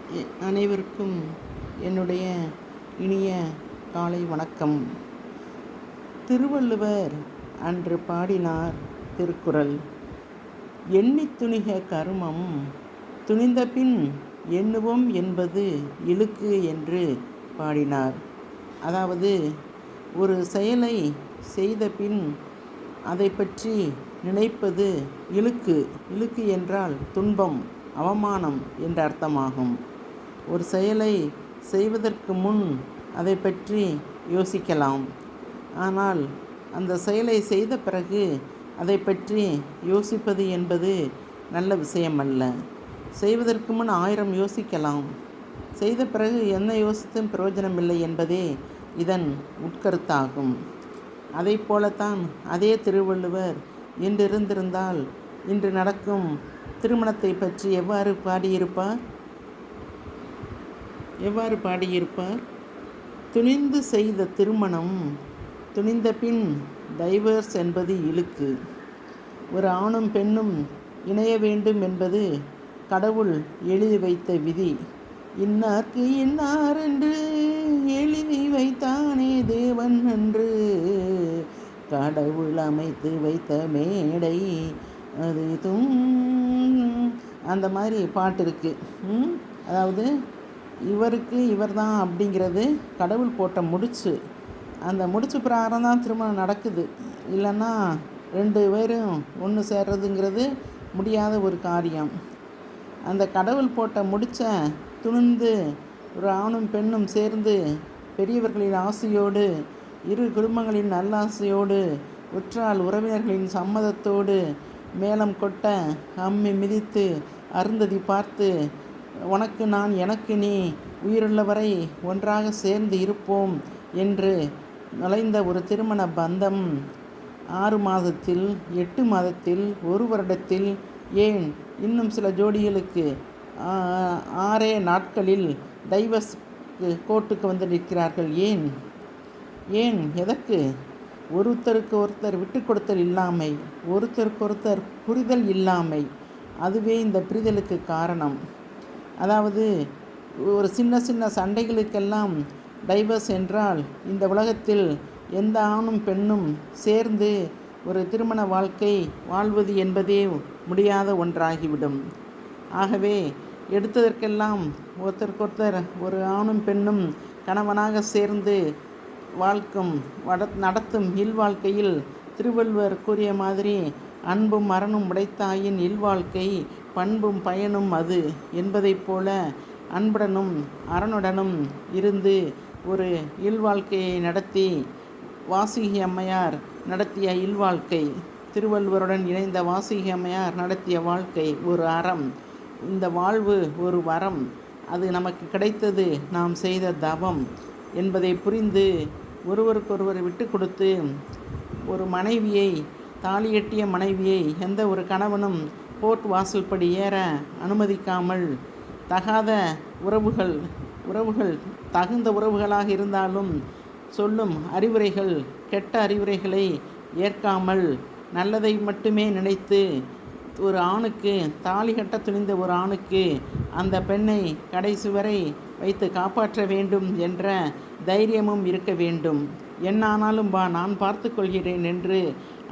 அனைவருக்கும் என்னுடைய இனிய காலை வணக்கம். திருவள்ளுவர் அன்று பாடினார் திருக்குறள். எண்ணித் துணிக கருமம் துணிந்தபின் எண்ணுவோம் என்பது இழுக்கு என்று பாடினார். அதாவது ஒரு செயலை செய்த பின் அதை பற்றி நினைப்பது இழுக்கு. இழுக்கு என்றால் துன்பம், அவமானம் என்ற அர்த்தமாகும். ஒரு செயலை செய்வதற்கு முன் அதை பற்றி யோசிக்கலாம். ஆனால் அந்த செயலை செய்த பிறகு அதை பற்றி யோசிப்பது என்பது நல்ல விஷயமல்ல. செய்வதற்கு முன் 1000 யோசிக்கலாம். செய்த பிறகு என்ன யோசித்தும் பிரயோஜனமில்லை என்பதே இதன் உட்கருத்தாகும். அதை போலத்தான் அதே திருவள்ளுவர் இன்றிருந்திருந்தால் இன்று நடக்கும் திருமணத்தை பற்றி எவ்வாறு பாடியிருப்பார்? துணிந்து செய்த திருமணம் துணிந்த பின் டைவர்ஸ் என்பது இழுக்கு. ஒரு ஆணும் பெண்ணும் இணைய வேண்டும் என்பது கடவுள் எழுதி வைத்த விதி. இன்னார்க்கு இன்னார் என்று எழுதி வைத்தானே தேவன் என்று கடவுள் அமைத்து வைத்த மேடை அது அந்த மாதிரி பாட்டு இருக்குது. அதாவது இவருக்கு இவர் தான் அப்படிங்கிறது கடவுள் போட்ட முடிச்சு. அந்த முடிச்சு பிரகாரம் தான் திருமணம் நடக்குது. இல்லைன்னா 2 பேரும் ஒன்று சேர்றதுங்கிறது முடியாத ஒரு காரியம். அந்த கடவுள் போட்ட முடிச்ச துணிந்து ஒரு ஆணும் பெண்ணும் சேர்ந்து பெரியவர்களின் ஆசையோடு, இரு குடும்பங்களின் நல்லாசையோடு, உற்றால் உறவினர்களின் சம்மதத்தோடு மேளம் கொட்ட, அம்மி மிதித்து, அருந்ததி பார்த்து, உனக்கு நான் எனக்கு நீ உயிருள்ளவரை ஒன்றாக சேர்ந்து இருப்போம் என்று நுழைந்த ஒரு திருமண பந்தம் 6 மாதத்தில், 8 மாதத்தில், 1 வருடத்தில், ஏன் இன்னும் சில ஜோடிகளுக்கு 6 நாட்களில் டைவர்ஸ் கோர்ட்டுக்கு வந்து நிற்கிறார்கள். ஏன் எதற்கு? ஒருத்தருக்கு ஒருத்தர் விட்டு கொடுத்தல் இல்லாமை, ஒருத்தருக்கு ஒருத்தர் புரிதல் இல்லாமை. அதுவே இந்த பிரிதலுக்கு காரணம். அதாவது ஒரு சின்ன சின்ன சண்டைகளுக்கெல்லாம் டைவர்ஸ் என்றால் இந்த உலகத்தில் எந்த ஆணும் பெண்ணும் சேர்ந்து ஒரு திருமண வாழ்க்கை வாழ்வது என்பதே முடியாத ஒன்றாகிவிடும். ஆகவே எடுத்ததற்கெல்லாம் ஒருத்தருக்கொருத்தர் ஒரு ஆணும் பெண்ணும் கணவனாக சேர்ந்து நடத்தும் இல்வாழ்க்கையில் திருவள்ளுவர் கூறிய மாதிரி அன்பும் அறனும் உடைத்தாயின் இல்வாழ்க்கை பண்பும் பயனும் அது என்பதைப் போல அன்புடனும் அறனுடனும் இருந்து ஒரு இல்வாழ்க்கையை நடத்தி வாசுகி அம்மையார் நடத்திய இல்வாழ்க்கை, திருவள்ளுவருடன் இணைந்த வாசுகி அம்மையார் நடத்திய வாழ்க்கை ஒரு அறம். இந்த வாழ்வு ஒரு வரம். அது நமக்கு கிடைத்தது நாம் செய்த தவம் என்பதை புரிந்து ஒருவருக்கொருவர் விட்டு கொடுத்து ஒரு மனைவியை, தாலி கட்டிய மனைவியை எந்த ஒரு கணவனும் கோர்ட் வாசல்படி ஏற அனுமதிக்காமல், தகாத உறவுகள் தகுந்த உறவுகளாக இருந்தாலும் சொல்லும் அறிவுரைகள், கெட்ட அறிவுரைகளை ஏற்காமல் நல்லதை மட்டுமே நினைத்து ஒரு ஆணுக்கு, தாலி கட்ட துணிந்த ஒரு ஆணுக்கு அந்த பெண்ணை கடைசி வரை வைத்து காப்பாற்ற வேண்டும் என்ற தைரியமும் இருக்க வேண்டும். என்னானாலும் வா, நான் பார்த்து கொள்கிறேன் என்று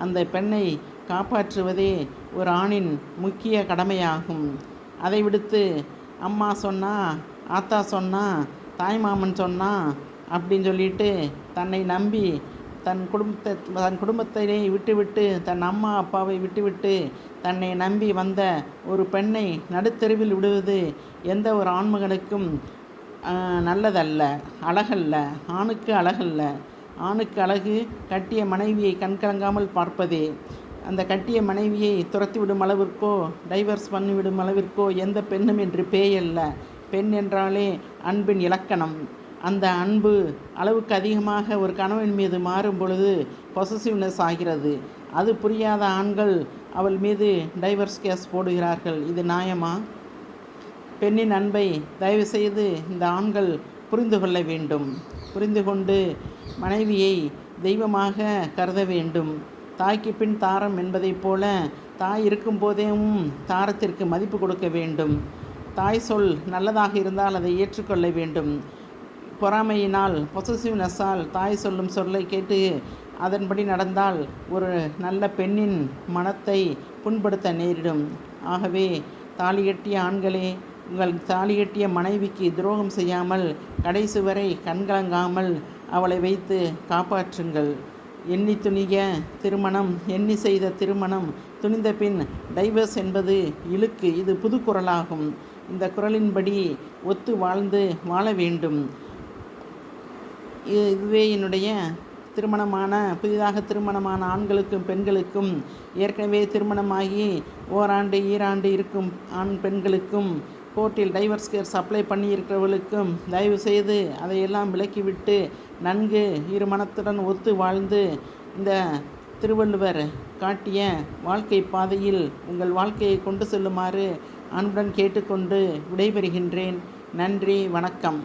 அந்த பெண்ணை காப்பாற்றுவதே ஒரு ஆணின் முக்கிய கடமையாகும். அதை விடுத்து அம்மா சொன்னா, ஆத்தா சொன்னா, தாய்மாமன் சொன்னா அப்படின்னு சொல்லிட்டு தன்னை நம்பி தன் குடும்பத்தை விட்டுவிட்டு, தன் அம்மா அப்பாவை விட்டுவிட்டு தன்னை நம்பி வந்த ஒரு பெண்ணை நடுத்தெருவில் விடுவது எந்த ஒரு ஆண்மகனுக்கும் நல்லதல்ல, அழகல்ல. ஆணுக்கு அழகல்ல. ஆணுக்கு அழகு கட்டிய மனைவியை கண்கலங்காமல் பார்ப்பதே. அந்த கட்டிய மனைவியை துரத்திவிடும் அளவிற்கோ, டைவர்ஸ் பண்ணிவிடும் அளவிற்கோ எந்த பெண்ணும் என்று பேயல்ல. பெண் என்றாலே அன்பின் இலக்கணம். அந்த அன்பு அளவுக்கு அதிகமாக ஒரு கணவன் மீது மாறும் பொழுது பொசசிவ்னஸ் ஆகிறது. அது புரியாத ஆண்கள் அவள் மீது டைவர்ஸ் கேஸ் போடுகிறார்கள். இது நியாயமா? பெண்ணின் அன்பை தயவு செய்து இந்த ஆண்கள் புரிந்து கொள்ள வேண்டும். புரிந்து கொண்டு மனைவியை தெய்வமாக கருத வேண்டும். தாய்க்கு பின் தாரம் என்பதைப் போல தாய் இருக்கும் போதேவும் தாரத்திற்கு மதிப்பு கொடுக்க வேண்டும். தாய் சொல் நல்லதாக இருந்தால் அதை ஏற்றுக்கொள்ள வேண்டும். பொறாமையினால், பொசசிவ்னஸால் தாய் சொல்லும் சொல்லை கேட்டு அதன்படி நடந்தால் ஒரு நல்ல பெண்ணின் மனத்தை புண்படுத்த நேரிடும். ஆகவே தாலிகட்டிய ஆண்களே, உங்கள் தாலிகட்டிய மனைவிக்கு துரோகம் செய்யாமல் கடைசி வரை கண்கலங்காமல் அவளை வைத்து காப்பாற்றுங்கள். எண்ணி துணிய திருமணம், எண்ணி செய்த திருமணம் துணிந்த பின் டைவர்ஸ் என்பது இழுக்கு. இது புது குறளாகும். இந்த குறளின்படி ஒத்து வாழ்ந்து வாழ வேண்டும். இதுவே என்னுடைய புதிதாக திருமணமான ஆண்களுக்கும் பெண்களுக்கும், ஏற்கனவே திருமணமாகி ஓராண்டு ஈராண்டு இருக்கும் பெண்களுக்கும், கோர்ட்டில் டைவர்ஸ் கேஸ் அப்ளை பண்ணியிருக்கிறவர்களுக்கும் தயவு செய்து அதையெல்லாம் விலக்கிவிட்டு நன்கு இரு மனத்துடன் ஒத்து வாழ்ந்து இந்த திருவள்ளுவர் காட்டிய வாழ்க்கை பாதையில் உங்கள் வாழ்க்கையை கொண்டு செல்லுமாறு அன்புடன் கேட்டுக்கொண்டு விடைபெறுகின்றேன். நன்றி, வணக்கம்.